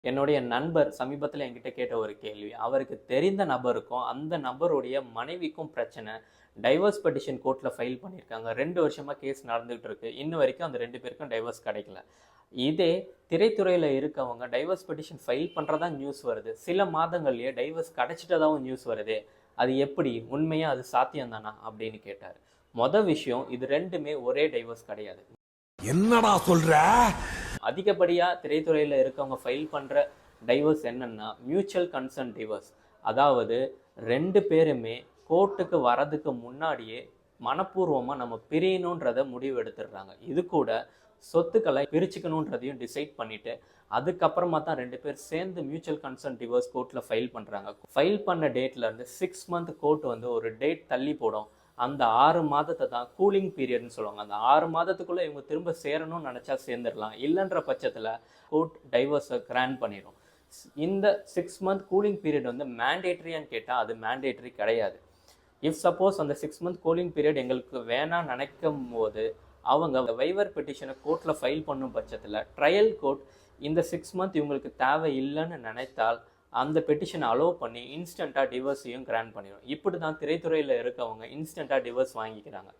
என்னுடைய நண்பர் சமீபத்தில என்கிட்ட கேட்ட ஒரு கேள்வி. அவருக்கு தெரிந்த நபருக்கும், அந்த நபருடைய மனைவிக்கும் பிரச்சனை. டைவர்ஸ் பெட்டிஷன் கோர்ட்ல ஃபைல் பண்ணியிருக்காங்க. 2 வருஷமா கேஸ் நடந்துகிட்டு இருக்கு. இன்ன வரைக்கும் அந்த 2 பேருக்கும் டைவர்ஸ் கிடைக்கல. இதே திரைத்துறையில இருக்கவங்க டைவர்ஸ் பெட்டிஷன் ஃபைல் பண்றதா நியூஸ் வருது. சில மாதங்கள்லயே டைவர்ஸ் கிடைச்சிட்டதாவும் நியூஸ் வருதே. அது எப்படி? உண்மையா அது சாத்தியம் தானா? அப்படின்னு கேட்டாரு. விஷயம் இது 2மே ஒரே டைவர்ஸ் கிடையாது. என்னடா சொல்ற? அதிகப்படியா திரைத்துறையில இருக்கவங்க ஃபைல் பண்ற டைவர்ஸ் என்னன்னா மியூச்சுவல் கன்சென்ட் டைவர்ஸ். அதாவது 2 பேருமே கோர்ட்டுக்கு வரதுக்கு முன்னாடியே மனப்பூர்வமா நம்ம பிரியணுன்றத முடிவு எடுத்துடுறாங்க. இது கூட சொத்துக்களை பிரிச்சுக்கணுன்றதையும் டிசைட் பண்ணிட்டு அதுக்கப்புறமா தான் 2 பேர் சேர்ந்து மியூச்சுவல் கன்சென்ட் டிவோர்ஸ் கோர்ட்ல ஃபைல் பண்றாங்க. ஃபைல் பண்ண டேட்ல இருந்து 6 மந்த் கோர்ட் வந்து ஒரு டேட் தள்ளி போடும். அந்த 6 மாதத்தை தான் கூலிங் பீரியட்னு சொல்லுவாங்க. அந்த 6 மாதத்துக்குள்ள இவங்க திரும்ப சேரணும்னு நினைச்சா சேர்ந்துடலாம். இல்லைன்ற பட்சத்தில் கோர்ட் டைவர்ஸை கிராண்ட் பண்ணிடும். இந்த 6 மந்த் கூலிங் பீரியட் வந்து மேண்டேட்ரியான்னு கேட்டால் அது மேண்டேட்ரி கிடையாது. இஃப் சப்போஸ் அந்த 6 மந்த் கூலிங் பீரியட் எங்களுக்கு வேணாம் நினைக்கும் போது அவங்க வைவர் பெட்டிஷனை கோர்ட்டில் ஃபைல் பண்ணும் பட்சத்தில் ட்ரையல் கோர்ட் இந்த 6 மந்த் இவங்களுக்கு தேவை இல்லைன்னு நினைத்தால் அந்த பெட்டிஷனை அலோவ் பண்ணி இன்ஸ்டண்ட்டாக டிவோர்ஸையும் கிராண்ட் பண்ணிடும். இப்படி தான் திரைத்துறையில் இருக்கவங்க இன்ஸ்டண்ட்டாக டிவோர்ஸ் வாங்கிக்கிறாங்க.